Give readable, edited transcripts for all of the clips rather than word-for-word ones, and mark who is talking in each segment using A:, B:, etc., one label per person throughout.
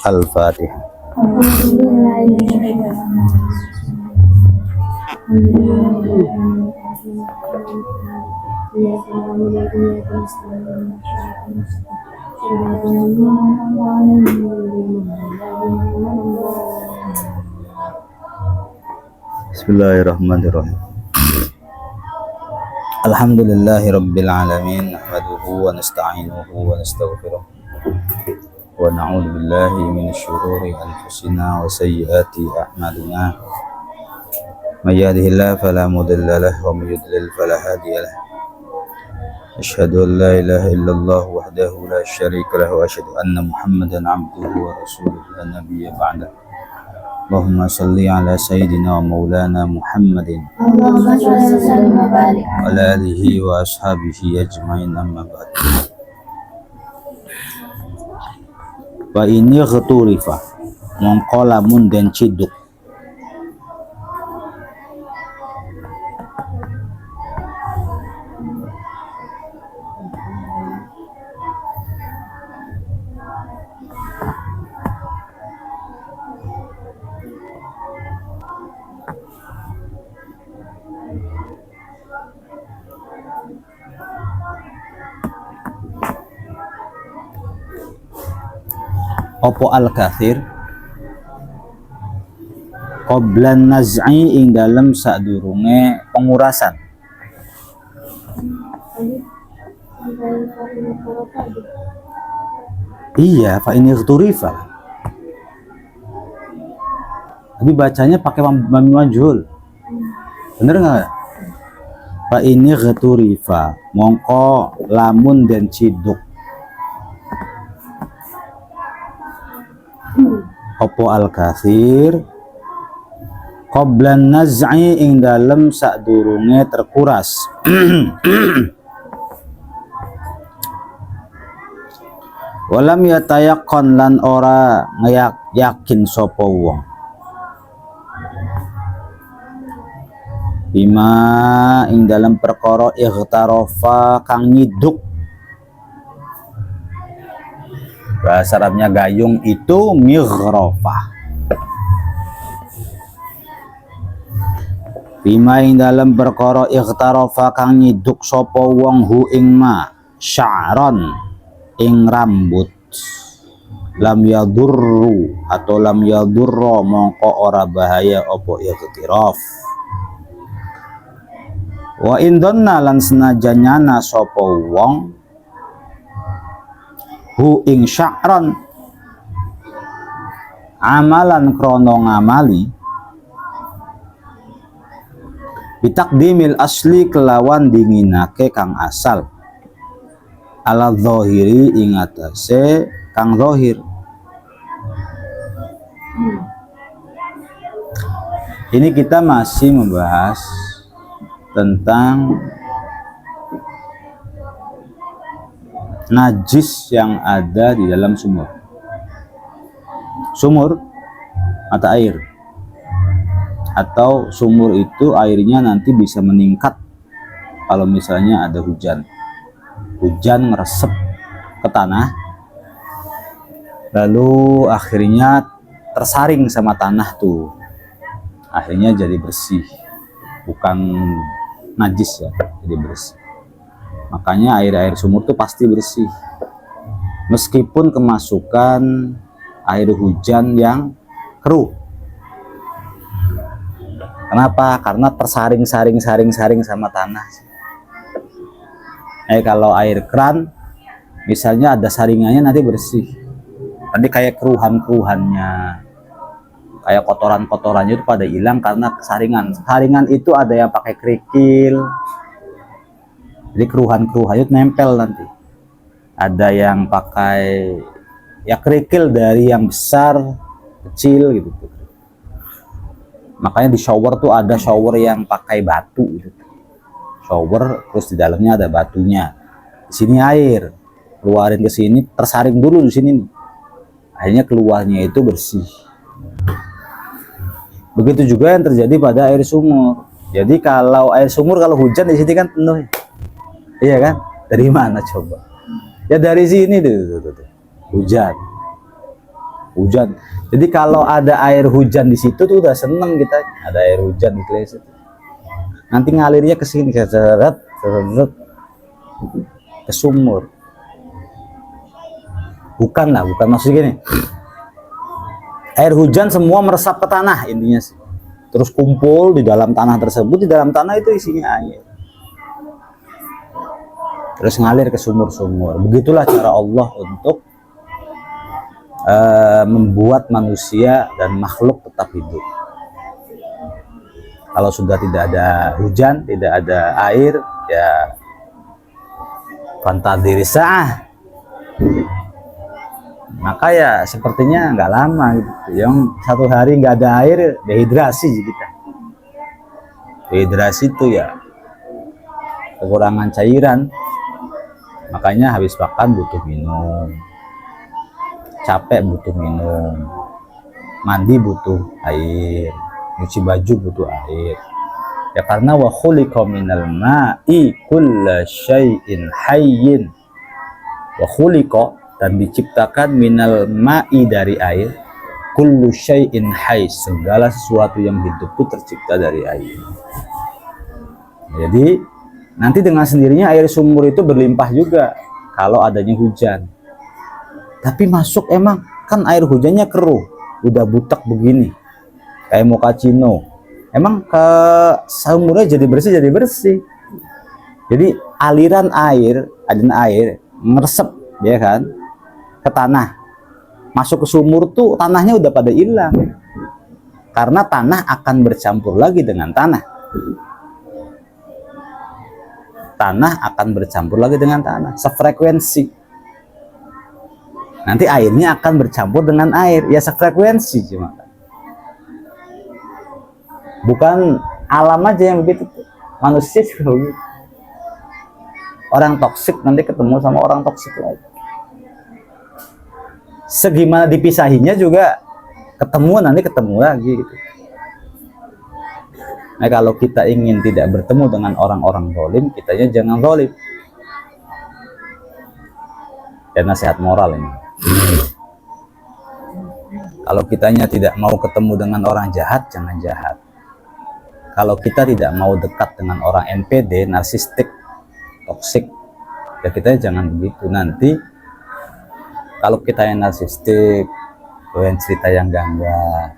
A: Al-Fatihah. Bismillahirrahmanirrahim. Alhamdulillahirabbil alamin, nahmaduhu wa nasta'inuhu wa nastaghfiruh. Wa na'udzu billahi minasy syururi anfusina wa sayyiati a'malina. May yahdihillahu fala mudilla lahu wa may yudlil fala hadiya lahu. Asyhadu an la ilaha illallah wahdahu la syarika lahu wa asyhadu anna Muhammadan 'abduhu wa rasuluhu la nabiyya ba'dahu. Allahumma salli ala sayyidina wa maulana Muhammadin
B: Allahumma sholli wa sallim wa barik
A: wa ala alihi wa ashabihi ajmain, amma ba'd. Wa ini ghturifa mongko lamun den ciduk opo al-kathir qoblan naz'i ing dalem sadurunge pengurasan. Iya, fa ini ghturifa. Tapi bacanya pakai mami majhul. Bener nggak? Fa ini ghturifa mongko lamun dan ciduk opo al-kathir qoblan naz'i ing dalem sadurunge terkuras. Walam yatayaqqan lan ora yakin sapa wong bima ing dalam perkara ightarafa kang nyiduk. Bahasa Arabnya gayung itu mighrafah. Bima ing dalam perkara ightarafa kang nyiduk sapa wong hu ing ma sya'ran ing rambut, lam yadurru atau lam yadurra mongko ora bahaya opo ightiraf. Wa indonna lan senajan nyana sapa wong hu ing sya'ran amalan krono ngamali bitakdimil asli kelawan dinginake kang asal ala zahiri ing atase kang zahir. Ini kita masih membahas tentang najis yang ada di dalam sumur. Sumur mata air, atau sumur itu airnya nanti bisa meningkat kalau misalnya ada hujan meresep ke tanah, lalu akhirnya tersaring sama tanah tuh, akhirnya jadi bersih, bukan najis ya, jadi bersih. Makanya air-air sumur tuh pasti bersih, meskipun kemasukan air hujan yang keruh. Kenapa? Karena tersaring sama tanah. Kalau air keran misalnya ada saringannya nanti bersih, nanti kayak keruhan-keruhannya, kayak kotoran-kotorannya itu pada hilang karena saringan itu ada yang pakai kerikil, jadi keruhan-keruhannya itu nempel nanti. Ada yang pakai ya kerikil dari yang besar kecil gitu. Makanya di shower tuh ada shower yang pakai batu gitu. Shower terus di dalamnya ada batunya. Di sini air, keluarin ke sini, tersaring dulu di sini nih. Akhirnya keluarnya itu bersih. Begitu juga yang terjadi pada air sumur. Jadi kalau air sumur kalau hujan di sini kan penuh. Iya kan? Dari mana coba? Ya dari sini tuh. Hujan. hujan. Jadi kalau ada air hujan di situ tuh udah seneng kita, ada air hujan di Klesut. Nanti ngalirnya ke sini, ke sumur. Bukan maksud gini. Air hujan semua meresap ke tanah intinya sih. Terus kumpul di dalam tanah tersebut, di dalam tanah itu isinya air. Terus ngalir ke sumur-sumur. Begitulah cara Allah untuk membuat manusia dan makhluk tetap hidup. Kalau sudah tidak ada hujan, tidak ada air, ya fantadiri sa'ah. Maka ya sepertinya nggak lama gitu. Yang satu hari nggak ada air, dehidrasi kita. Dehidrasi itu ya kekurangan cairan. Makanya habis makan butuh minum, capek butuh minum, mandi butuh air, nyuci baju butuh air. Ya karena wa khuliqa minal ma'i kulla syai'in hayyin. Wa khuliqa, dan diciptakan minal ma'i dari air, kullu syai'in hayy, segala sesuatu yang hidup itu tercipta dari air. Jadi nanti dengan sendirinya air sumur itu berlimpah juga kalau adanya hujan. Tapi masuk emang kan air hujannya keruh, udah butek begini, kayak mochaccino. Emang ke sumurnya jadi bersih. Jadi aliran air meresep ya kan ke tanah, masuk ke sumur tuh tanahnya udah pada hilang karena tanah akan bercampur lagi dengan tanah. Tanah akan bercampur lagi dengan tanah, sefrekuensi. Nanti airnya akan bercampur dengan air, ya sefrekuensi cuma. Bukan alam aja yang begitu, manusia juga begitu. Orang toksik nanti ketemu sama orang toksik lagi. Segimana dipisahinya juga ketemu lagi gitu. Nah kalau kita ingin tidak bertemu dengan orang-orang zalim, kitanya jangan zalim. Ya nasihat moral ini. Kalau kitanya tidak mau ketemu dengan orang jahat, jangan jahat. Kalau kita tidak mau dekat dengan orang NPD, narsistik, toksik, ya kita jangan begitu. Nanti kalau kita yang narsistik, yang cerita yang gangga,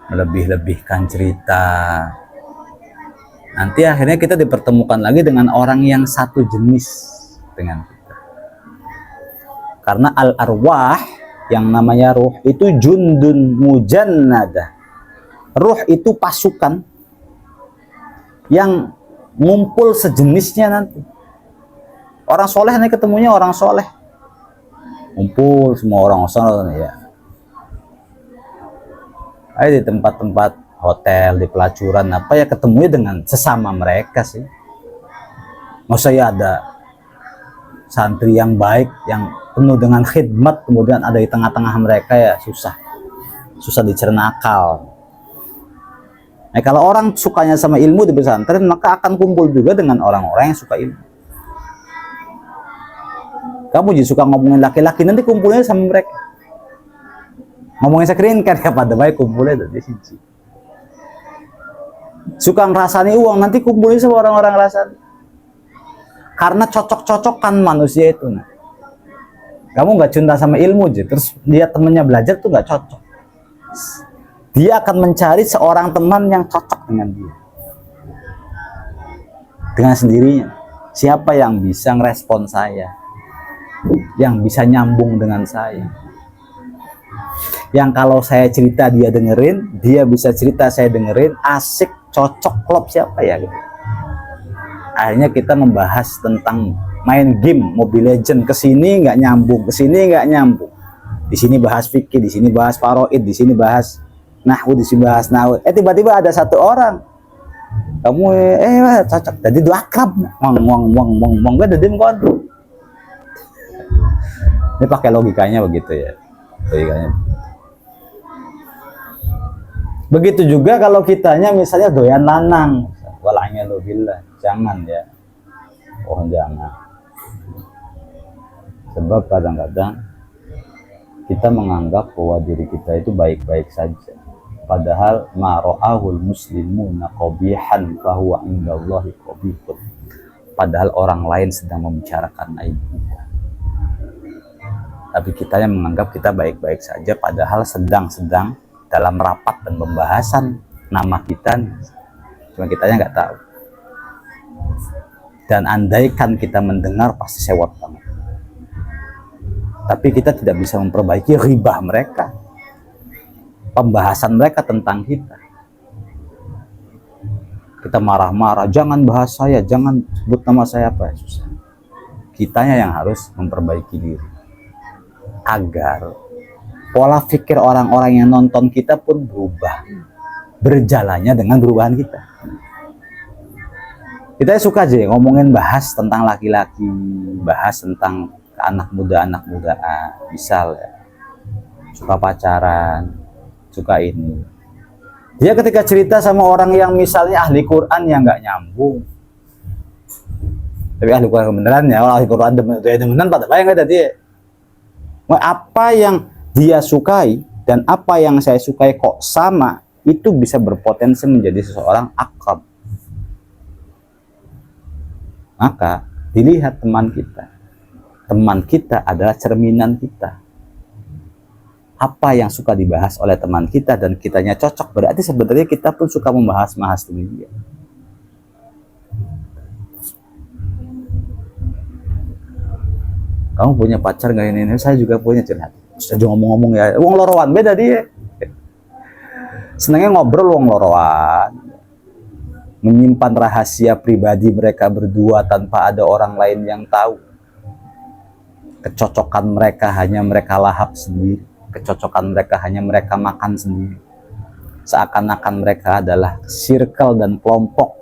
A: melebih-lebihkan cerita, nanti akhirnya kita dipertemukan lagi dengan orang yang satu jenis dengan kita. Karena al-arwah, yang namanya ruh, itu jundun mujannadah. Ruh itu pasukan yang ngumpul sejenisnya nanti. Orang soleh nanti ketemunya orang soleh, ngumpul semua orang soleh ya. Ayo di tempat-tempat hotel, di pelacuran apa ya, ketemunya dengan sesama mereka sih. Masa ya ada santri yang baik, yang penuh dengan khidmat, kemudian ada di tengah-tengah mereka, ya susah dicerna akal. Nah kalau orang sukanya sama ilmu di pesantren, maka akan kumpul juga dengan orang-orang yang suka ilmu. Kamu juga suka ngomongin laki-laki, nanti kumpulnya sama mereka. Ngomongin screen kan ya pada baik kumpulnya dari sini. Suka ngerasani uang, nanti kumpulnya sama orang-orang rasani. Karena cocok-cocokan manusia itu. Nah. Kamu nggak cinta sama ilmu aja, terus dia temennya belajar tuh nggak cocok. Dia akan mencari seorang teman yang cocok dengan dia. Dengan sendirinya. Siapa yang bisa ngerespon saya? Yang bisa nyambung dengan saya? Yang kalau saya cerita dia dengerin, dia bisa cerita saya dengerin, asik, cocok, klop siapa ya gitu. Akhirnya kita membahas tentang main game Mobile Legend, kesini nggak nyambung, kesini nggak nyambung. Di sini bahas fikih, di sini bahas faraid, di sini bahas nahwu, di sini bahas nahwu. Tiba-tiba ada satu orang, kamu cocok, jadi dua akrab, mong jadi mengkontrol. Ini pakai logikanya begitu ya, logikanya. Begitu juga kalau kitanya misalnya doyan lanang, wala'iyadzubillah, jangan ya, jangan. Sebab kadang-kadang kita menganggap bahwa diri kita itu baik-baik saja. Padahal ma'ra'ahul muslimuna qabihan fahuwa indallahi qabihun. Padahal orang lain sedang membicarakan aib kita. Tapi kita yang menganggap kita baik-baik saja, padahal sedang dalam rapat dan pembahasan nama kita, cuma kitanya nggak tahu. Dan andaikan kita mendengar pasti sewot banget. Tapi kita tidak bisa memperbaiki ghibah mereka, pembahasan mereka tentang kita. Kita marah-marah, jangan bahas saya, jangan sebut nama saya, apa ya, susah. Kitanya yang harus memperbaiki diri agar pola pikir orang-orang yang nonton kita pun berubah, berjalannya dengan perubahan kita. Kita suka aja ngomongin, bahas tentang laki-laki, bahas tentang anak mudaan, misal ya, suka pacaran, suka ini. Dia ketika cerita sama orang yang misalnya ahli Quran yang nggak nyambung, tapi ahli Quran beneran ya, ahli Quran beneran pada bayang ada dia. Apa yang dia sukai dan apa yang saya sukai kok sama, itu bisa berpotensi menjadi seseorang akrab. Maka dilihat teman kita. Teman kita adalah cerminan kita. Apa yang suka dibahas oleh teman kita dan kitanya cocok, berarti sebenarnya kita pun suka membahas dengan dia. Kamu punya pacar nggak ini? Saya juga punya, curhat. Saya ngomong-ngomong ya, wong lorowan beda dia. Senangnya ngobrol wong lorowan, menyimpan rahasia pribadi mereka berdua tanpa ada orang lain yang tahu. Kecocokan mereka hanya mereka lahap sendiri, kecocokan mereka hanya mereka makan sendiri. Seakan-akan mereka adalah circle dan kelompok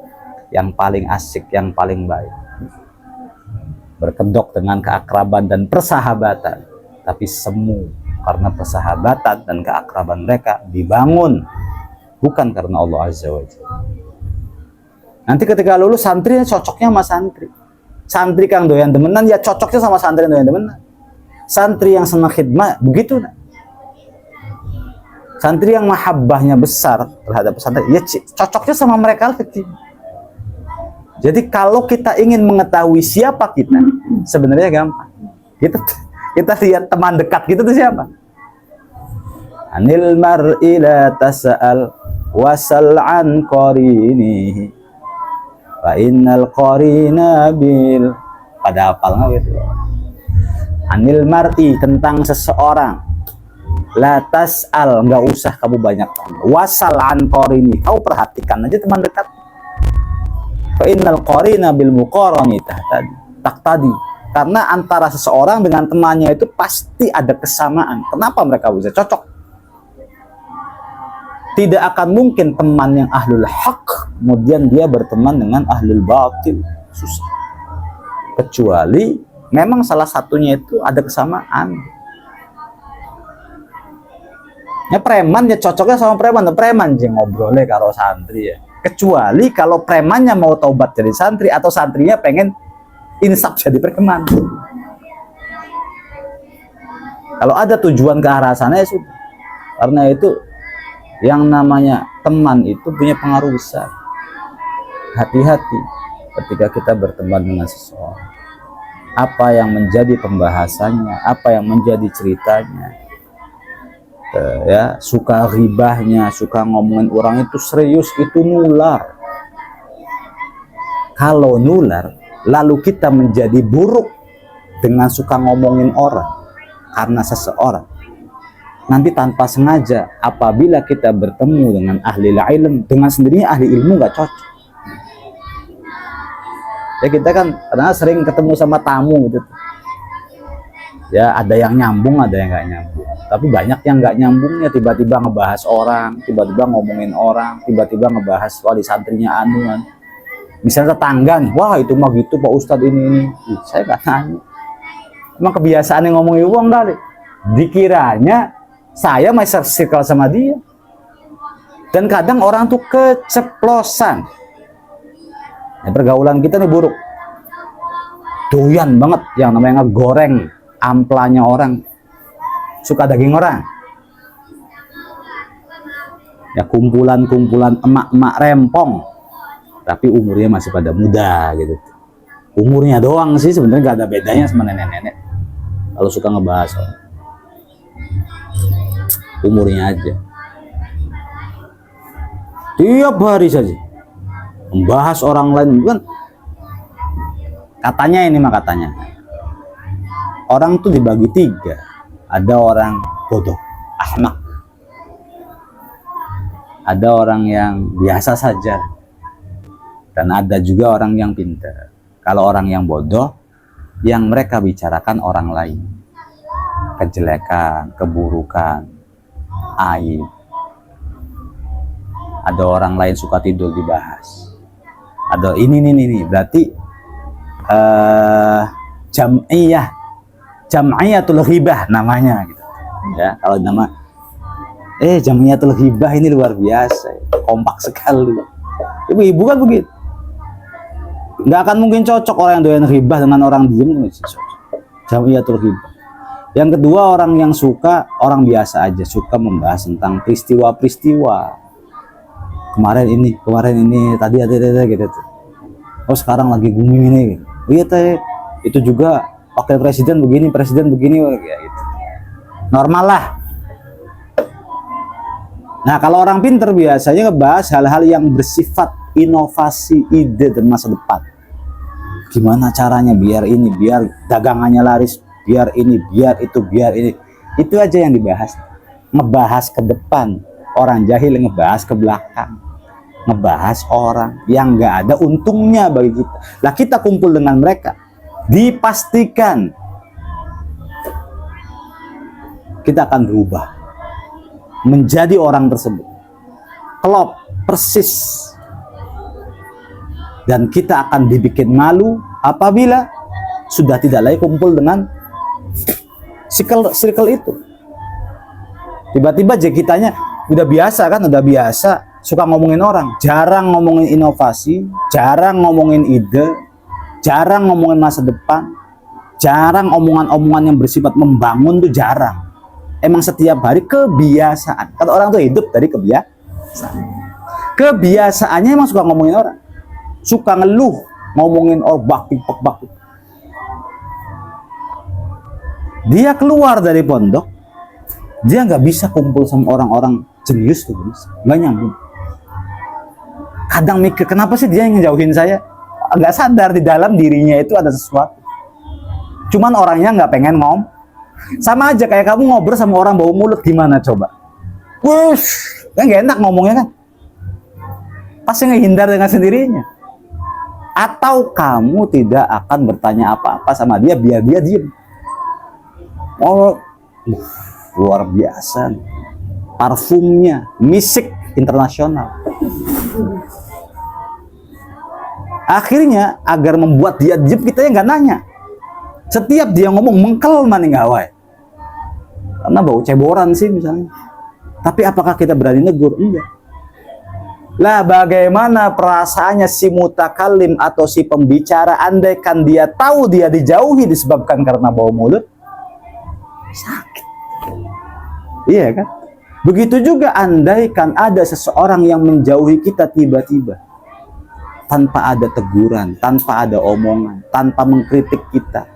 A: yang paling asik, yang paling baik. Berkedok dengan keakraban dan persahabatan, tapi semu karena persahabatan dan keakraban mereka dibangun bukan karena Allah Azza wa Jalla. Nanti ketika lulus, santrinya cocoknya sama santri. Santri kang doyan demenan ya cocoknya sama santri yang doyan demenan. Santri yang senang khidmah begitu. Santri yang mahabbahnya besar terhadap santri ya cocoknya sama mereka kecil. Jadi kalau kita ingin mengetahui siapa kita, sebenarnya gampang. Kita lihat teman dekat kita itu siapa. Anil mar'i la tas'al wasal an qarinihi fa innal qarina bil, pada hafal nggak gitu. Anil mar'i, tentang seseorang, la tas'al, nggak usah kamu banyak tanya, wasal an qarini, kau perhatikan aja teman dekat. Fa innal qarina bil muqarani tadi, karena antara seseorang dengan temannya itu pasti ada kesamaan. Kenapa mereka bisa cocok? Tidak akan mungkin teman yang ahlul haq kemudian dia berteman dengan ahlul batil, susah. Kecuali memang salah satunya itu ada kesamaan. Ya preman ya cocoknya sama preman yang ngobrolnya karo santri ya. Kecuali kalau premannya mau taubat jadi santri atau santrinya pengen insaf jadi preman. Kalau ada tujuan ke arah sana ya sudah. Karena itu yang namanya teman itu punya pengaruh besar. Hati-hati ketika kita berteman dengan seseorang. Apa yang menjadi pembahasannya, apa yang menjadi ceritanya. Ya, suka ghibahnya, suka ngomongin orang itu serius, itu nular. Kalau nular, lalu kita menjadi buruk dengan suka ngomongin orang karena seseorang, nanti tanpa sengaja apabila kita bertemu dengan ahli ilmu, dengan sendirinya ahli ilmu nggak cocok. Ya kita kan karena sering ketemu sama tamu gitu. Ya ada yang nyambung, ada yang nggak nyambung. Tapi banyak yang nggak nyambungnya, tiba-tiba ngebahas orang, tiba-tiba ngomongin orang, tiba-tiba ngebahas wali santrinya anuan. Misalnya tetangga nih, wah itu mah gitu Pak Ustadz ini. Saya nggak nanya. Emang kebiasaan yang ngomongin uang kali. Dikiranya saya masih circle sama dia. Dan kadang orang tuh keceplosan. Ya, pergaulan kita nih buruk. Doyan banget yang namanya ngegoreng amplanya orang. suka daging orang. Ya kumpulan-kumpulan emak-emak rempong, tapi umurnya masih pada muda gitu. Umurnya doang sih sebenarnya, gak ada bedanya sama nenek-nenek. Kalau suka ngebahas umurnya aja, tiap hari saja membahas orang lain. Kan katanya ini mah katanya orang tuh dibagi tiga. Ada orang bodoh, ahmak. Ada orang yang biasa saja. Dan ada juga orang yang pintar. Kalau orang yang bodoh, yang mereka bicarakan orang lain. Kejelekan, keburukan, aib. Ada orang lain suka tidur dibahas. Ada ini. Berarti jam'iyatul ghibah namanya gitu. Ya, kalau nama jam'iyatul ghibah ini luar biasa, kompak sekali. Ibu-ibu kan begitu. Nggak akan mungkin cocok orang yang doyan ghibah dengan orang diem. Jam'iyatul ghibah. Yang kedua, orang yang suka, orang biasa aja, suka membahas tentang peristiwa-peristiwa. Kemarin ini, tadi ada gitu. Oh sekarang lagi booming ini. Oh iya teh, itu juga wakil presiden begini, ya gitu. Normal lah. Nah kalau orang pinter biasanya ngebahas hal-hal yang bersifat inovasi, ide dan masa depan. Gimana caranya biar ini, biar dagangannya laris, biar ini, biar itu, biar ini. Itu aja yang dibahas. Ngebahas ke depan. Orang jahil ngebahas ke belakang. Ngebahas orang yang nggak ada untungnya bagi kita. Lah kita kumpul dengan mereka, dipastikan kita akan berubah menjadi orang tersebut. Klop persis. Dan kita akan dibikin malu apabila sudah tidak lagi kumpul dengan circle itu. Tiba-tiba aja kitanya udah biasa kan, udah biasa suka ngomongin orang, jarang ngomongin inovasi, jarang ngomongin ide, jarang ngomongin masa depan, jarang omongan-omongan yang bersifat membangun tuh jarang. Emang setiap hari kebiasaan. Kata orang tuh hidup dari kebiasaan. Kebiasaannya emang suka ngomongin orang, suka ngeluh, ngomongin bakti. Dia keluar dari pondok, dia nggak bisa kumpul sama orang-orang jenius tuh, nggak nyambung. Kadang mikir kenapa sih dia yang ngejauhin saya? Nggak sadar di dalam dirinya itu ada sesuatu. Cuman orangnya nggak pengen ngomong. Sama aja kayak kamu ngobrol sama orang bau mulut, gimana coba? Wush, kan nggak enak ngomongnya kan? Pasti ngehindar dengan sendirinya. Atau kamu tidak akan bertanya apa-apa sama dia biar dia diem. Oh, luar biasa. Parfumnya, misik internasional. Akhirnya agar membuat dia diem, kita yang nggak nanya. Setiap dia ngomong mengkel maning gawai. Karena bau ceboran sih misalnya. Tapi apakah kita berani negur? Enggak. Lah bagaimana perasaannya si mutakallim atau si pembicara, andaikan dia tahu dia dijauhi disebabkan karena bau mulut? Sakit. Iya kan? Begitu juga andaikan ada seseorang yang menjauhi kita tiba-tiba. Tanpa ada teguran, tanpa ada omongan, tanpa mengkritik kita.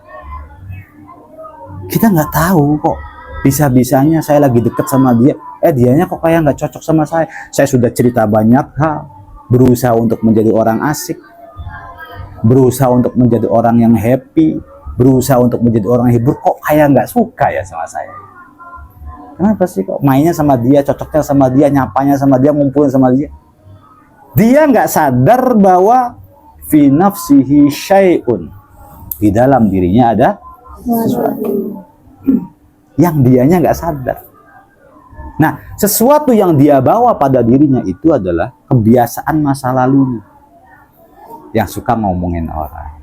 A: Kita nggak tahu kok, bisa-bisanya saya lagi deket sama dia, dianya kok kayak nggak cocok sama saya. Saya sudah cerita banyak hal, berusaha untuk menjadi orang asik, berusaha untuk menjadi orang yang happy, berusaha untuk menjadi orang hibur, kok kayak nggak suka ya sama saya. Kenapa sih kok mainnya sama dia, cocoknya sama dia, nyapanya sama dia, ngumpulin sama dia. Dia nggak sadar bahwa fi nafsihi syai'un, di dalam dirinya ada sesuatu yang dianya nggak sadar. Nah, sesuatu yang dia bawa pada dirinya itu adalah kebiasaan masa lalu yang suka ngomongin orang,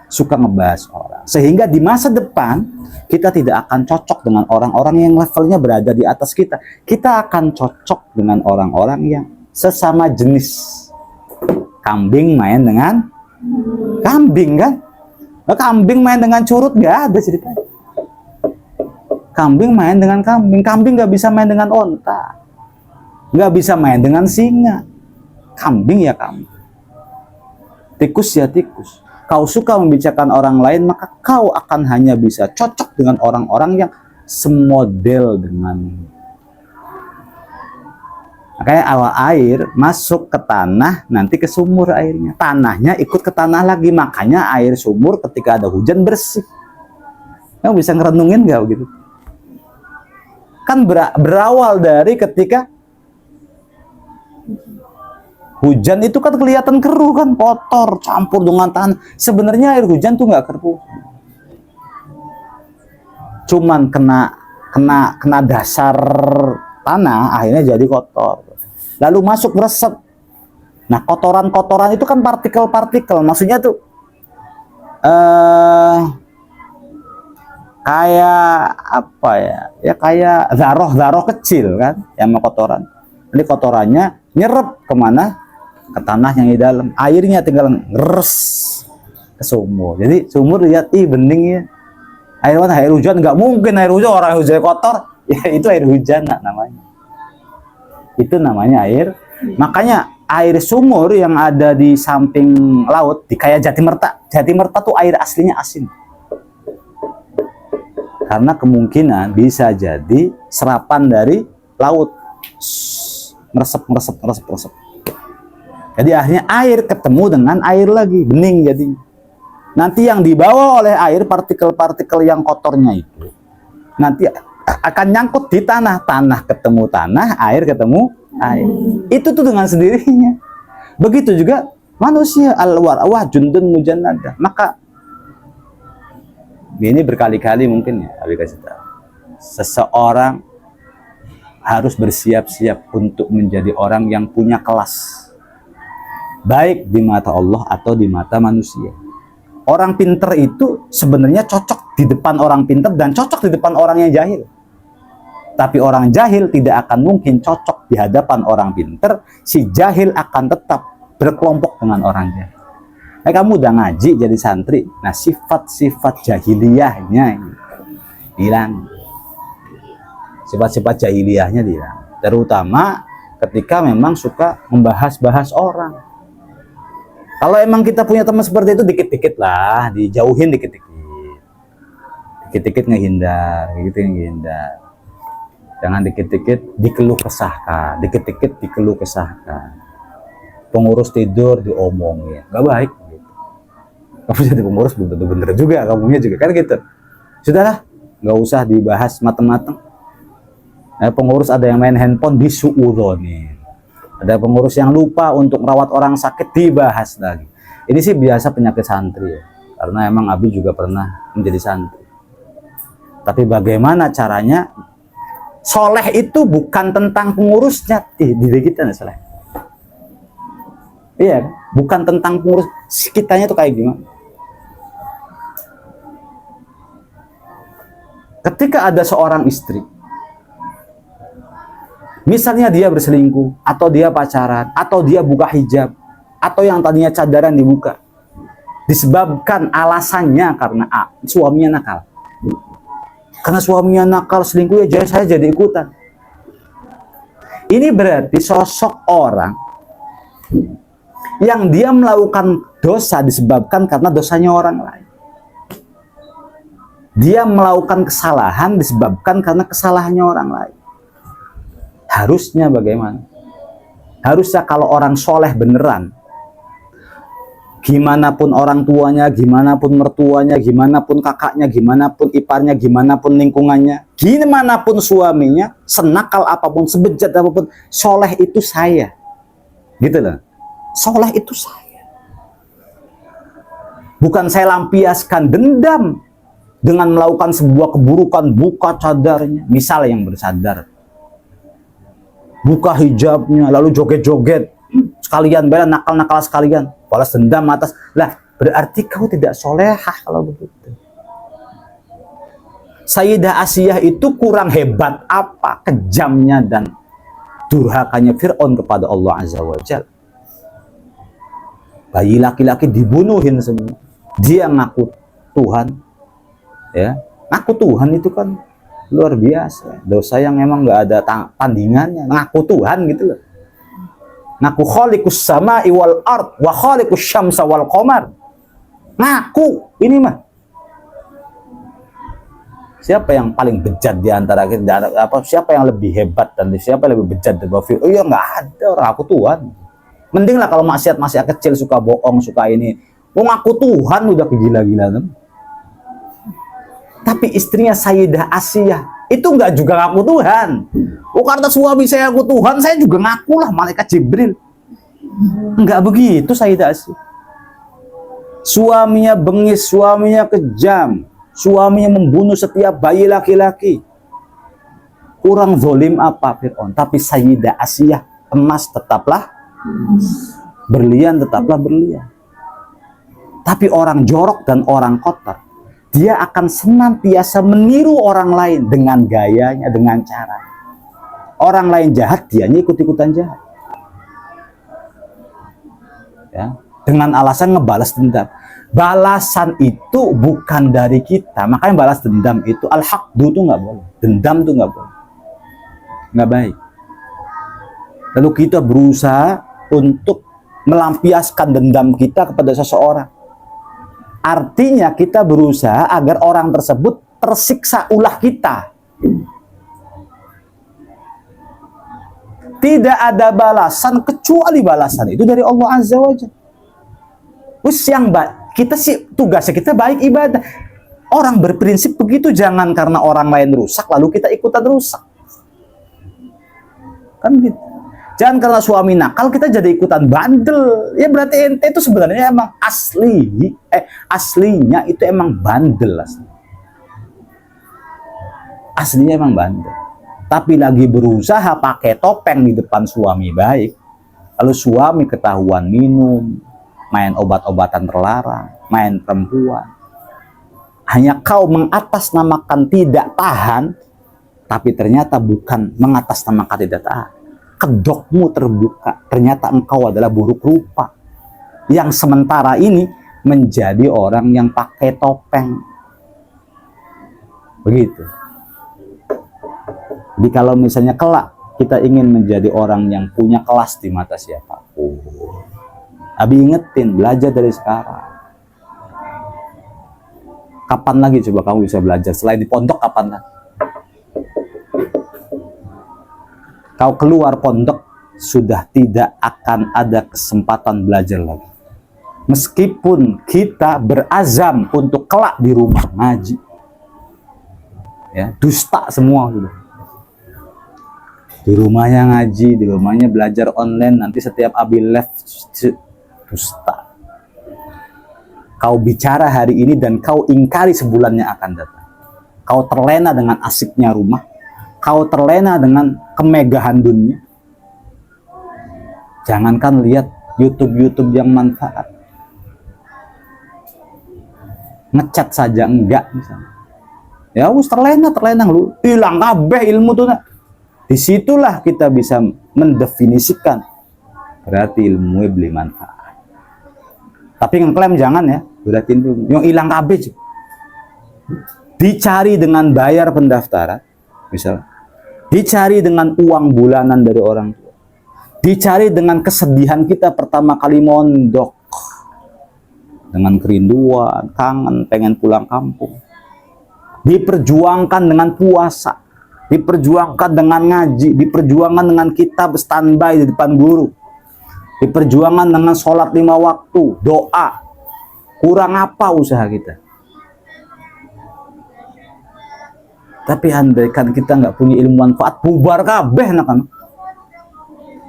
A: suka ngebahas orang, sehingga di masa depan kita tidak akan cocok dengan orang-orang yang levelnya berada di atas kita. Kita akan cocok dengan orang-orang yang sesama jenis. Kambing main dengan kambing kan? Nah, kambing main dengan curut nggak ada ceritanya. Kambing main dengan kambing. Kambing nggak bisa main dengan onta. Nggak bisa main dengan singa. Kambing ya kambing. Tikus ya tikus. Kau suka membicarakan orang lain, maka kau akan hanya bisa cocok dengan orang-orang yang semodel dengan. Makanya awal air masuk ke tanah, nanti ke sumur airnya. Tanahnya ikut ke tanah lagi. Makanya air sumur ketika ada hujan bersih. Kamu bisa ngerenungin nggak begitu? Kan berawal dari ketika hujan itu kan kelihatan keruh kan, kotor, campur dengan tanah. Sebenarnya air hujan tuh nggak keruh. Cuman kena dasar tanah, akhirnya jadi kotor. Lalu masuk meresap. Nah, kotoran-kotoran itu kan partikel-partikel. Maksudnya tuh kayak apa ya? Ya kayak zaroh-zaroh kecil kan, yang kotoran. Jadi kotorannya nyerap kemana? Ke tanah yang di dalam. Airnya tinggal ngeres ke sumur. Jadi sumur lihat, bening ya. Air mana? Air hujan. Nggak mungkin air hujan, orang hujan kotor. Ya itu air hujan namanya. Itu namanya air. Makanya air sumur yang ada di samping laut, di kayak Jatimerta. Jatimerta tuh air aslinya asin. Karena kemungkinan bisa jadi serapan dari laut. Meresep. Jadi akhirnya air ketemu dengan air lagi, bening jadinya. Nanti yang dibawa oleh air, partikel-partikel yang kotornya itu, nanti akan nyangkut di tanah. Tanah ketemu tanah, air ketemu air. Itu tuh dengan sendirinya. Begitu juga manusia, al-war'awah jundun mujannada. Maka ini berkali-kali mungkin ya, Abi kasih tahu. Seseorang harus bersiap-siap untuk menjadi orang yang punya kelas. Baik di mata Allah atau di mata manusia. Orang pinter itu sebenarnya cocok di depan orang pinter dan cocok di depan orang yang jahil. Tapi orang jahil tidak akan mungkin cocok di hadapan orang pinter. Si jahil akan tetap berkelompok dengan orang jahil. Kamu udah ngaji jadi santri, nah sifat-sifat jahiliyahnya hilang. Sifat-sifat jahiliyahnya hilang. Terutama ketika memang suka membahas-bahas orang. Kalau emang kita punya teman seperti itu, dikit-dikit lah, dijauhin dikit-dikit. Dikit-dikit ngehindar, Jangan dikit-dikit dikeluh kesahkan, dikit-dikit dikeluh kesahkan. Pengurus tidur diomongin, nggak baik. Gitu. Kamu jadi pengurus belum tentu bener juga, kamunya juga kan gitu. Sudahlah, nggak usah dibahas mateng-mateng. Pengurus ada yang main handphone disuudonin. Ada pengurus yang lupa untuk merawat orang sakit, dibahas lagi. Ini sih biasa penyakit santri ya. Karena emang Abi juga pernah menjadi santri. Tapi bagaimana caranya? Soleh itu bukan tentang pengurusnya. Diri kita nih soleh. Iya, bukan tentang pengurus. Kitanya tuh kayak gimana? Ketika ada seorang istri, misalnya dia berselingkuh, atau dia pacaran, atau dia buka hijab, atau yang tadinya cadaran dibuka, disebabkan alasannya karena suaminya nakal. Karena suaminya nakal, selingkuh, ya saya jadi ikutan. Ini berarti sosok orang yang dia melakukan dosa disebabkan karena dosanya orang lain. Dia melakukan kesalahan disebabkan karena kesalahannya orang lain. Harusnya bagaimana? Harusnya kalau orang soleh beneran, gimana pun orang tuanya, gimana pun mertuanya, gimana pun kakaknya, gimana pun iparnya, gimana pun lingkungannya, gimana pun suaminya, senakal apapun, sebejat apapun, soleh itu saya. Gitu loh. Soleh itu saya. Bukan saya lampiaskan dendam dengan melakukan sebuah keburukan, buka cadarnya. Misal yang bersadar, buka hijabnya, lalu joget-joget, sekalian bela nakal-nakal sekalian, balas dendam atas. Lah, berarti kau tidak solehah kalau begitu. Sayyidah Asiyah itu kurang hebat apa kejamnya dan durhakanya Fir'aun kepada Allah Azza wa Jalla. Bayi laki-laki dibunuhin semua. Dia ngaku Tuhan, ya, ngaku Tuhan itu kan Luar biasa. Dosa yang memang nggak ada tandingannya. Ngaku Tuhan gitu loh. Ngaku khaliqus sama'i wal ard wa khaliqus syamsa wal qamar. Ngaku ini mah. Siapa yang paling bejat di antara kita? Siapa yang lebih hebat dan siapa yang lebih bejat dari Bapak? Oh iya, nggak ada orang aku Tuhan. Mending lah kalau maksiat kecil, suka bohong, suka ini. Mau ngaku Tuhan udah kegila-gilaan. Tapi istrinya Sayyidah Asiyah itu nggak juga ngaku Tuhan. Oh, karena suami saya ngaku Tuhan, saya juga ngaku lah malaikat Jibril. Nggak begitu Sayyidah Asiyah. Suaminya bengis, suaminya kejam, suaminya membunuh setiap bayi laki-laki. Kurang zalim apa Fir'aun? Tapi Sayyidah Asiyah, emas tetaplah berlian, tetaplah berlian. Tapi orang jorok dan orang kotor, dia akan senantiasa meniru orang lain dengan gayanya, dengan cara. Orang lain jahat, dianya ikut-ikutan jahat. Ya, dengan alasan ngebalas dendam. Balasan itu bukan dari kita. Makanya balas dendam itu al-haqdu itu nggak boleh. Dendam itu nggak boleh. Nggak baik. Lalu kita berusaha untuk melampiaskan dendam kita kepada seseorang. Artinya kita berusaha agar orang tersebut tersiksa ulah kita. Tidak ada balasan kecuali balasan itu dari Allah Azza wa Jalla. Kita sih tugasnya kita baik ibadah. Orang berprinsip begitu, jangan karena orang lain rusak lalu kita ikutan rusak. Kan gitu. Jangan karena suami nakal kita jadi ikutan bandel. Ya berarti ente itu sebenarnya emang aslinya itu emang bandel asli. Aslinya emang bandel. Tapi lagi berusaha pakai topeng di depan suami baik. Lalu suami ketahuan minum, main obat-obatan terlarang, main perempuan. Hanya kau mengatasnamakan tidak tahan, tapi ternyata bukan mengatasnamakan tidak tahan. Kedokmu terbuka, ternyata engkau adalah buruk rupa. Yang sementara ini menjadi orang yang pakai topeng. Begitu. Jadi kalau misalnya kelak kita ingin menjadi orang yang punya kelas di mata siapapun, Abi ingetin, belajar dari sekarang. Kapan lagi coba kamu bisa belajar? Selain di pondok, kapan lagi? Kau keluar pondok, sudah tidak akan ada kesempatan belajar lagi. Meskipun kita berazam untuk kelak di rumah ngaji. Ya, dusta semua sudah. Di rumahnya ngaji, di rumahnya belajar online, nanti setiap Abi live dusta. Kau bicara hari ini dan kau ingkari sebulannya akan datang. Kau terlena dengan asiknya rumah, kau terlena dengan kemegahan dunia. Jangankan lihat YouTube yang manfaat, ngecat saja enggak misalnya. Ya wis terlena lu, hilang kabeh ilmu tuh. Disitulah kita bisa mendefinisikan berarti ilmu beli manfaat. Tapi ngeklaim jangan ya, berarti itu yang hilang kabeh. Dicari dengan bayar pendaftaran, misalnya, dicari dengan uang bulanan dari orang tua, dicari dengan kesedihan kita pertama kali mondok, dengan kerinduan, kangen, pengen pulang kampung, diperjuangkan dengan puasa, diperjuangkan dengan ngaji, diperjuangkan dengan kitab standby di depan guru, diperjuangkan dengan sholat 5 waktu, doa. Kurang apa usaha kita? Tapi andaikan kita nggak punya ilmu manfaat, bubar kabeh kan.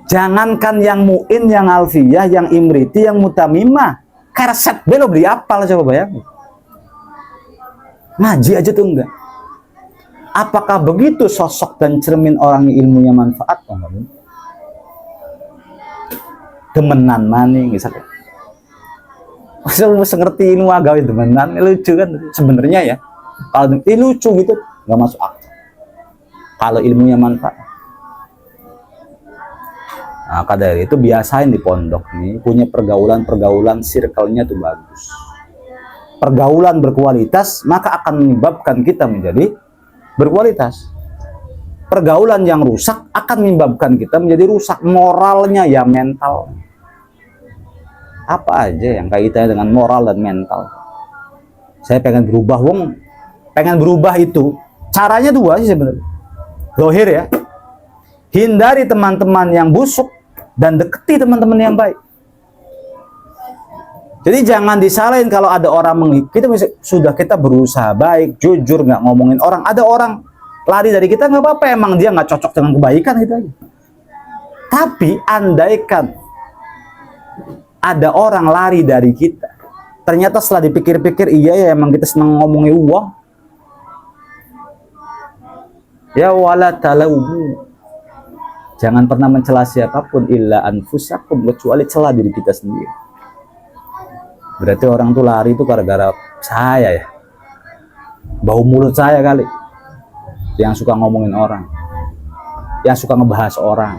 A: Jangankan yang muin, yang alfiyah, yang imriti, yang mutamimah, kerset belo beli apal, coba bayangin. Ngaji aja tuh enggak. Apakah begitu sosok dan cermin orang yang ilmunya manfaat? Oh, enggak. Demenan maning misalnya. Masa ngerti ilmu agawe demenan, lucu kan sebenarnya ya. Kalau lucu gitu nggak masuk akal. Kalau ilmunya manfaat. Nah, dari itu biasain di pondok nih punya pergaulan circle-nya tuh bagus. Pergaulan berkualitas maka akan menyebabkan kita menjadi berkualitas. Pergaulan yang rusak akan menyebabkan kita menjadi rusak moralnya ya mental. Apa aja yang kaitannya dengan moral dan mental. Saya pengen berubah, pengen berubah itu caranya dua sih sebenarnya. Zahir ya. Hindari teman-teman yang busuk dan deketi teman-teman yang baik. Jadi jangan disalahin kalau ada orang sudah kita berusaha baik, jujur, nggak ngomongin orang. Ada orang lari dari kita, nggak apa-apa, emang dia nggak cocok dengan kebaikan itu aja. Tapi andaikan ada orang lari dari kita, ternyata setelah dipikir-pikir, iya ya emang kita senang ngomongin uang. Ya wala talaumu. Jangan pernah mencela siapapun illa anfusakum, kecuali celah diri kita sendiri. Berarti orang tuh lari itu gara-gara saya ya. Bau mulut saya kali. Yang suka ngomongin orang. Yang suka ngebahas orang.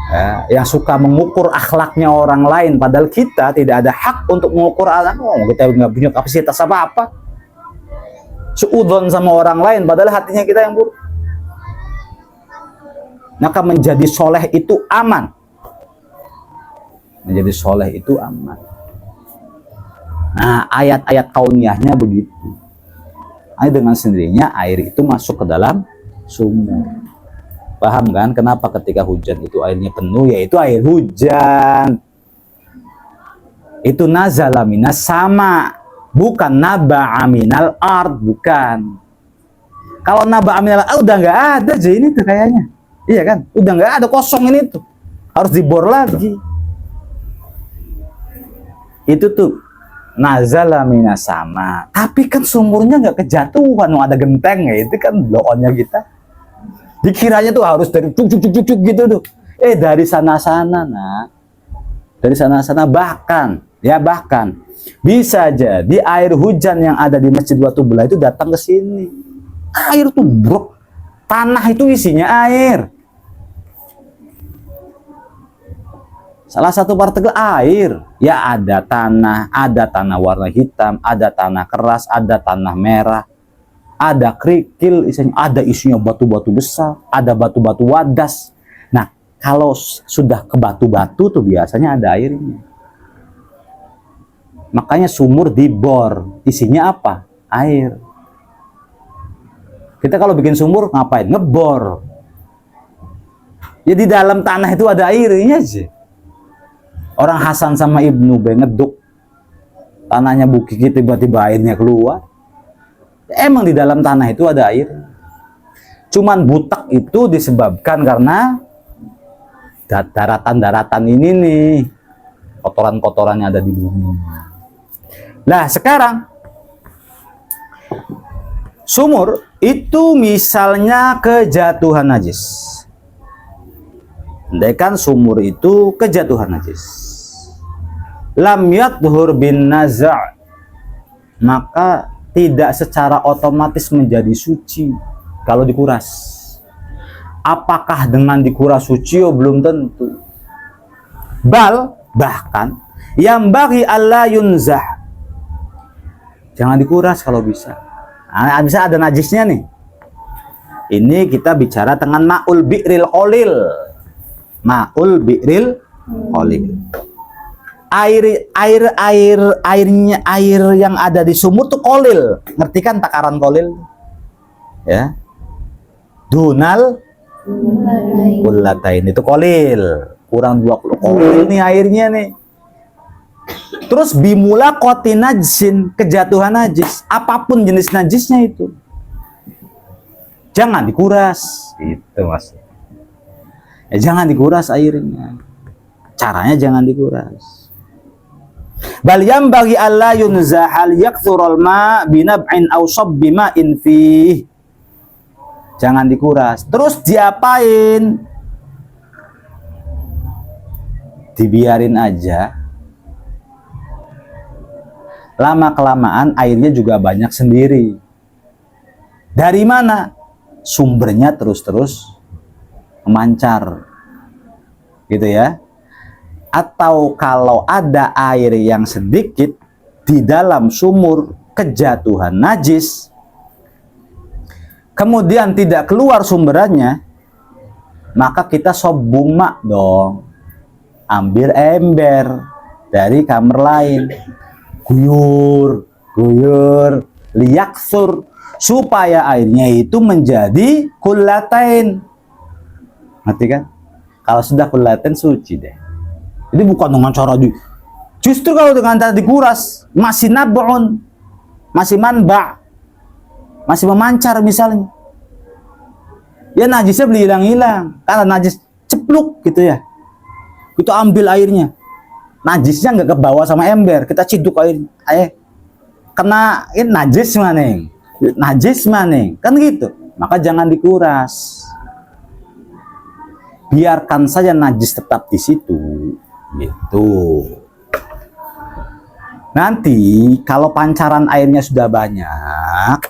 A: Ya, yang suka mengukur akhlaknya orang lain, padahal kita tidak ada hak untuk mengukur akhlak. Kita nggak punya kapasitas apa-apa. Suudzon sama orang lain, padahal hatinya kita yang buruk. Maka menjadi soleh itu aman. Menjadi soleh itu aman. Nah, ayat-ayat kauniyahnya begitu. Dengan sendirinya air itu masuk ke dalam sumur. Paham kan kenapa ketika hujan itu airnya penuh, yaitu air hujan. Itu nazala minas sama, bukan naba'a minal ard, bukan. Kalau naba'a minal ard udah nggak ada aja ini tuh kayaknya. Iya kan? Udah nggak ada, kosong ini tuh. Harus dibor lagi. Itu tuh nazala minas sama. Tapi kan sumurnya nggak kejatuhan, ada genteng ya. Itu kan bloonnya kita. Dikiranya tuh harus dari cuk gitu tuh. Dari sana-sana, nah. Dari sana-sana bahkan bisa jadi air hujan yang ada di Masjid Watu Belah itu datang ke sini. Air tuh brok. Tanah itu isinya air. Salah satu partikel air. Ya ada tanah warna hitam, ada tanah keras, ada tanah merah. Ada kerikil, isinya batu-batu besar, ada batu-batu wadas. Nah, kalau sudah ke batu-batu tuh biasanya ada airnya. Makanya sumur dibor, isinya apa? Air. Kita kalau bikin sumur ngapain? Ngebor. Ya di dalam tanah itu ada airnya sih. Orang Hasan sama Ibnu ngeduk tanahnya bukit, tiba-tiba airnya keluar. Emang di dalam tanah itu ada air. Cuman butak itu disebabkan karena daratan-daratan ini nih, kotoran-kotorannya ada di bumi. Nah sekarang sumur itu misalnya kejatuhan najis. Andaikan sumur itu kejatuhan najis, lam yadhur bin naza', maka tidak secara otomatis menjadi suci kalau dikuras. Apakah dengan dikuras suci? Oh, belum tentu. Bahkan yang bagi Allah yunzah, jangan dikuras kalau bisa. Nah, bisa ada najisnya nih. Ini kita bicara dengan ma'ul bi'ril qalil. Ma'ul bi'ril qalil. Air yang ada di sumur tuh kolil. Ngerti kan takaran kolil? Ya. Dunal kullatain itu kolil. Kurang 20 kolil nih airnya nih. Terus bimula qoti najsin, kejatuhan najis. Apapun jenis najisnya itu. Jangan dikuras. Itu Mas. Jangan dikuras airnya. Caranya jangan dikuras. Bal yambaghi alla yunzahal yakthurul ma binab'in aw sabbi ma'in fih. Jangan dikuras. Terus diapain? Dibiarin aja. Lama-kelamaan airnya juga banyak sendiri. Dari mana? Sumbernya terus-terus memancar. Gitu ya. Atau kalau ada air yang sedikit di dalam sumur kejatuhan najis, kemudian tidak keluar sumberannya, maka kita sobuma dong. Ambil ember dari kamar lain, guyur, liyaksur, supaya airnya itu menjadi kullatain. Ngerti kan? Kalau sudah kullatain suci deh. Jadi bukan dengan cara justru kalau dengan cara dikuras masih nab'un, masih manba', masih memancar misalnya. Ya najisnya beli hilang-hilang. Karena najis cepluk gitu ya. Itu ambil airnya, najisnya nggak ke bawah sama ember, kita ciduk airnya, kena ini najis maneng, kan gitu. Maka jangan dikuras, biarkan saja najis tetap di situ, gitu. Nanti kalau pancaran airnya sudah banyak,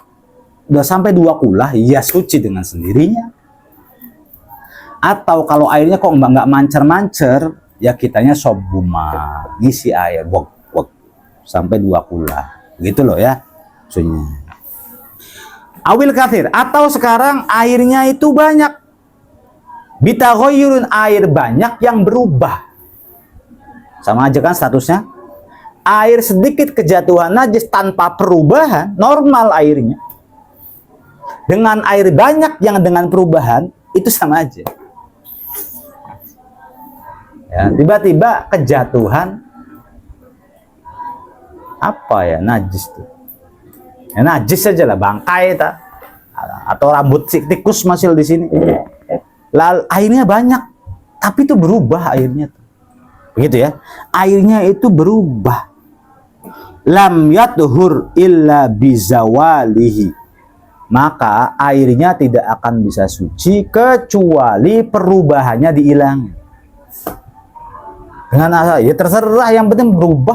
A: udah sampai 2 kulah, ya suci dengan sendirinya. Atau kalau airnya kok nggak mancer-mancer, ya kitanya sobuma, ngisi air, wok, sampai 2 kulah, gitu loh ya. Maksudnya. Awil kathir, atau sekarang airnya itu banyak. Bitaghayyurun, air banyak yang berubah. Sama aja kan statusnya. Air sedikit kejatuhan najis tanpa perubahan, normal airnya. Dengan air banyak yang dengan perubahan, itu sama aja. Ya, tiba-tiba kejatuhan apa ya, najis tuh. Ya, najis saja lah, bangkai ta. Atau rambut tikus masih di sini. Lalu airnya banyak, tapi itu berubah airnya tuh. Begitu ya. Airnya itu berubah. Lam yatuhur illa bizawalihi. Maka airnya tidak akan bisa suci kecuali perubahannya dihilangi. Dengan asal, ya terserah, yang penting berubah.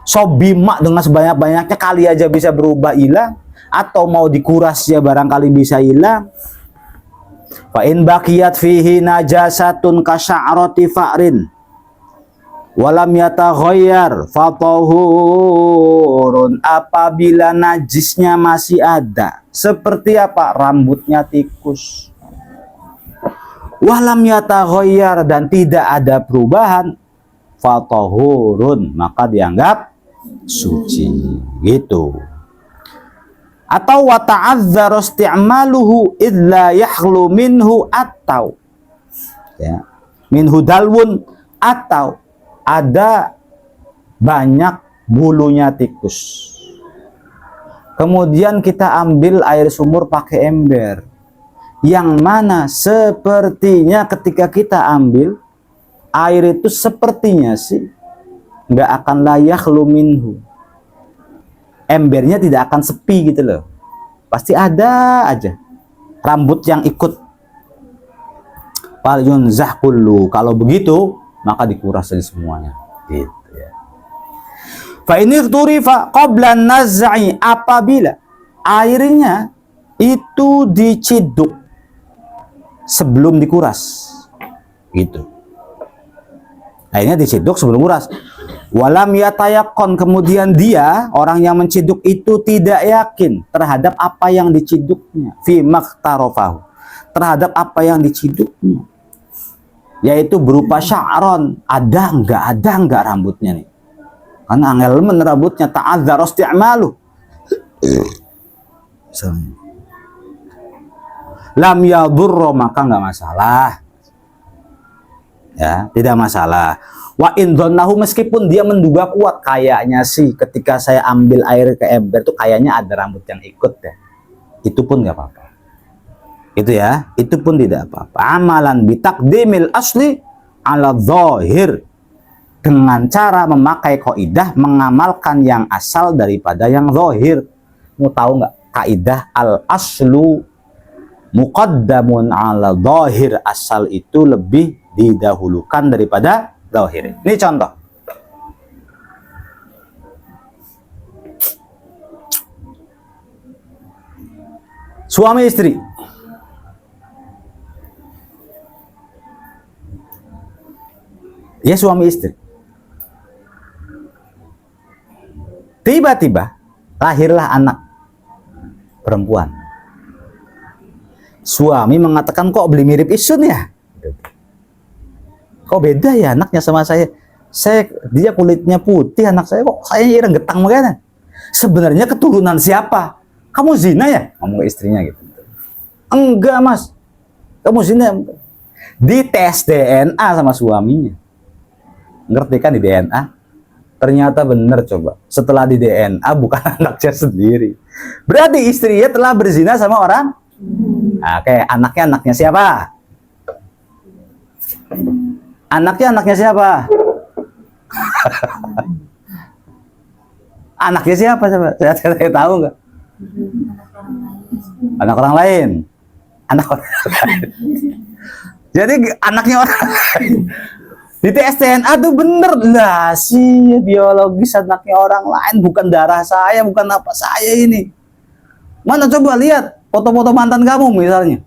A: Sobima dengan sebanyak-banyaknya kali aja bisa berubah hilang, atau mau dikuras ya barangkali bisa hilang. Fa in baqiyat fihi najasatun kasya'rati fa'rin walam yataghayyar fatahurun, apabila najisnya masih ada seperti apa, rambutnya tikus, walam yataghayyar, dan tidak ada perubahan, fatahurun, maka dianggap suci, gitu. Atau wa ta'azzara isti'maluhu idza yakhlu minhu, atau ya minhu dalwun, atau ada banyak bulunya tikus, kemudian kita ambil air sumur pakai ember, yang mana sepertinya ketika kita ambil air itu sepertinya sih nggak akan layak minhu, embernya tidak akan sepi gitu loh, pasti ada aja rambut yang ikut. Fal yunzah kullu, kalau begitu maka dikuras saja semuanya, gitu ya. Fa ini turifa qabla naz'i, apabila airnya itu diciduk sebelum dikuras, gitu. Airnya diciduk sebelum kuras. Walam yatayaqqan, kemudian dia orang yang menciduk itu tidak yakin terhadap apa yang diciduknya, fi maktarafahu, terhadap apa yang diciduknya, yaitu berupa sya'ron, ada enggak rambutnya nih, karena angel rambutnya, ta'adzara isti'malu, lam yadurra, maka enggak masalah, ya tidak masalah. Wa in dhannahu, meskipun dia menduga kuat, kayaknya sih ketika saya ambil air ke ember tuh kayaknya ada rambut yang ikut deh, itu pun nggak apa-apa, itu ya, itu pun tidak apa-apa. Amalan bitaqdimil asli ala dhahir, dengan cara memakai kaidah mengamalkan yang asal daripada yang zahir. Mau tahu nggak kaidah al aslu muqaddamun ala dhahir, asal itu lebih didahulukan daripada zahir. Ini contoh. Suami istri. Ya, suami istri. Tiba-tiba lahirlah anak perempuan. Suami mengatakan, kok beli mirip Isun ya? Kok beda ya anaknya sama saya? Dia kulitnya putih, anak saya kok saya ireng getang makanya. Sebenarnya keturunan siapa? Kamu zina ya? Ngomong ke istrinya gitu. Enggak mas, kamu zina. Di tes DNA sama suaminya. Ngerti kan di DNA? Ternyata benar coba. Setelah di DNA bukan anaknya sendiri. Berarti istrinya telah berzina sama orang. Nah, kayak anaknya siapa? Anaknya siapa? Anaknya siapa coba? Saya tahu nggak? Anak orang lain. Anak orang lain. Jadi anaknya orang lain. Di tes DNA tuh bener lah sih, biologis anaknya orang lain, bukan darah saya, bukan apa saya ini. Mana coba lihat foto-foto mantan kamu misalnya.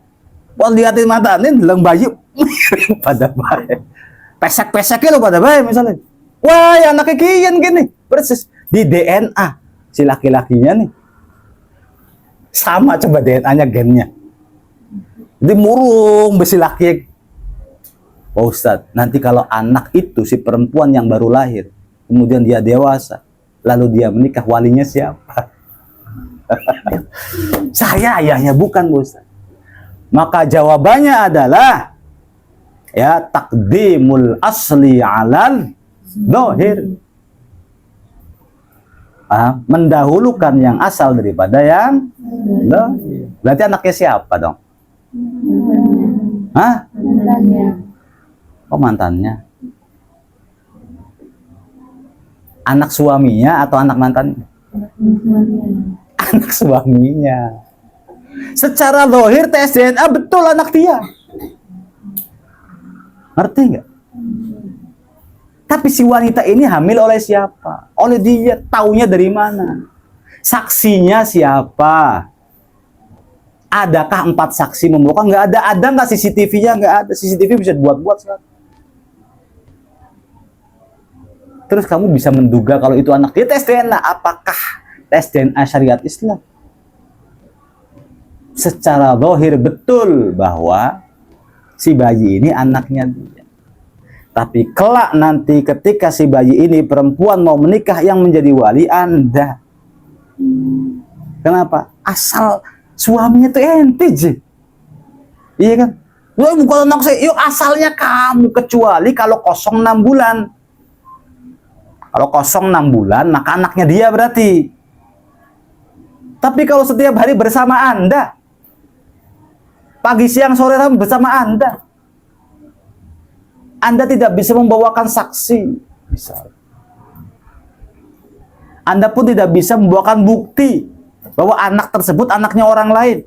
A: Wah liatin mantanin, bilang bayi pada bayi. Pesek-peseknya lo pada bayi misalnya. Wah ya anaknya kian gini, persis di DNA si laki-lakinya nih. Sama coba DNA-nya gennya. Jadi murung besi laki. Pak Ustadz, nanti kalau anak itu si perempuan yang baru lahir, kemudian dia dewasa, lalu dia menikah, walinya siapa? Saya ayahnya bukan, Pak Ustadz. Maka jawabannya adalah ya takdimul asli alal dohir. Mendahulukan yang asal daripada yang dohir. Berarti anaknya siapa dong? Hah? Oh mantannya. Anak suaminya atau anak mantannya? Anak suaminya. Secara zahir tes DNA betul anak dia. Ngerti nggak? Tapi si wanita ini hamil oleh siapa? Oleh dia. Taunya dari mana? Saksinya siapa? Adakah 4 saksi membohong? Nggak ada. Ada nggak CCTV-nya? Nggak ada. CCTV bisa dibuat-buat sekarang. Terus kamu bisa menduga kalau itu anak dia. Tes DNA, apakah tes DNA syariat Islam? Secara zahir betul bahwa si bayi ini anaknya dia. Tapi kelak nanti ketika si bayi ini perempuan mau menikah, yang menjadi wali Anda. Kenapa? Asal suaminya tuh ente je. Iya kan? Wah bukan anak saya. Yuk asalnya kamu, kecuali kalau 06 bulan. Kalau 06 bulan, maka anaknya dia berarti. Tapi kalau setiap hari bersama Anda, pagi, siang, sore bersama Anda tidak bisa membawakan saksi. Misal. Anda pun tidak bisa membawakan bukti bahwa anak tersebut anaknya orang lain.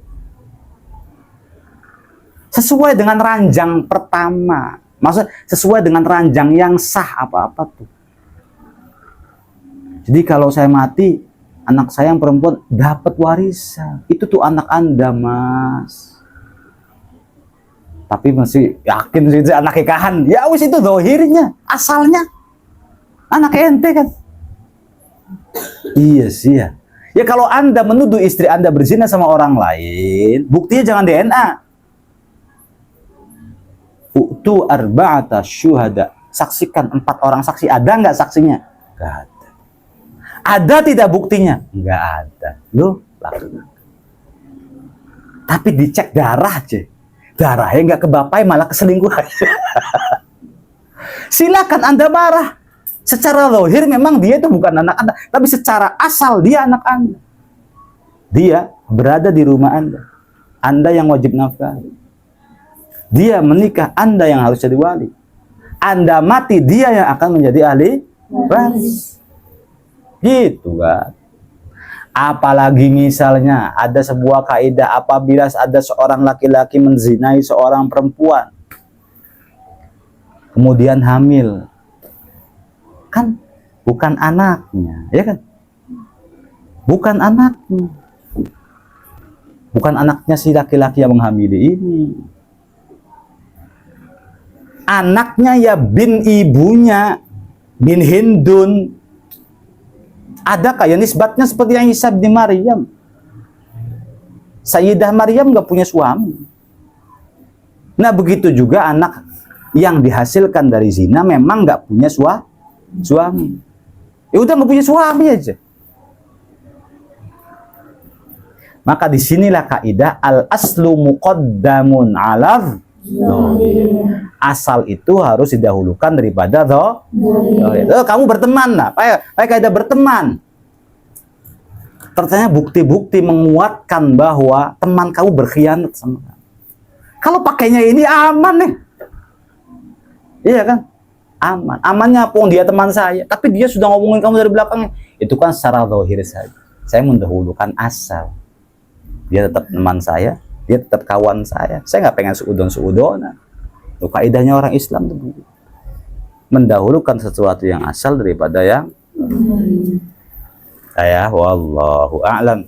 A: Sesuai dengan ranjang pertama. Maksudnya sesuai dengan ranjang yang sah apa-apa tuh. Jadi kalau saya mati, anak saya yang perempuan dapat warisan. Itu tuh anak Anda, Mas. Tapi masih yakin sih anak nikahan. Ya wis itu zahirnya, asalnya anak ente kan. Iya sih ya. Ya kalau Anda menuduh istri Anda berzina sama orang lain, buktinya jangan DNA. Utu arba'ata syuhada. Saksikan 4 orang saksi. Ada nggak saksinya? Nggak ada. Ada tidak buktinya? Nggak ada. Loh, lakukan. Tapi dicek darah aja. Darahnya nggak ke bapai, malah keselingkuhan. Silakan Anda marah. Secara zahir memang dia itu bukan anak Anda, tapi secara asal dia anak Anda. Dia berada di rumah Anda. Anda yang wajib nafkah. Dia menikah, Anda yang harus jadi wali. Anda mati, dia yang akan menjadi ahli waris. Gitu kan. Apalagi misalnya ada sebuah kaidah, apabila ada seorang laki-laki menzinai seorang perempuan, kemudian hamil, kan bukan anaknya, ya kan? Bukan anaknya. Bukan anaknya si laki-laki yang menghamili ini. Anaknya ya bin ibunya, bin Hindun. Adakah ya nisbatnya seperti yang Isa bin Maryam? Sayyidah Maryam nggak punya suami. Nah begitu juga anak yang dihasilkan dari zina memang nggak punya suami. Ya udah nggak punya suami aja. Maka disinilah kaidah al aslu muqaddamun ala dhahir. Asal itu harus didahulukan daripada dhahir. Kamu berteman lah, pakai kaidah berteman. Ternyata bukti-bukti menguatkan bahwa teman kamu berkhianat sama kamu. Kalau pakainya ini aman nih. Iya kan? Aman. Amannya pun dia teman saya, tapi dia sudah ngomongin kamu dari belakangnya. Itu kan secara zahir saja. Saya mendahulukan asal. Dia tetap teman saya, dia tetap kawan saya. Saya nggak pengen seudon-seudonan. Itu kaidahnya orang Islam tuh. Mendahulukan sesuatu yang asal daripada yang saya wallahu a'lam.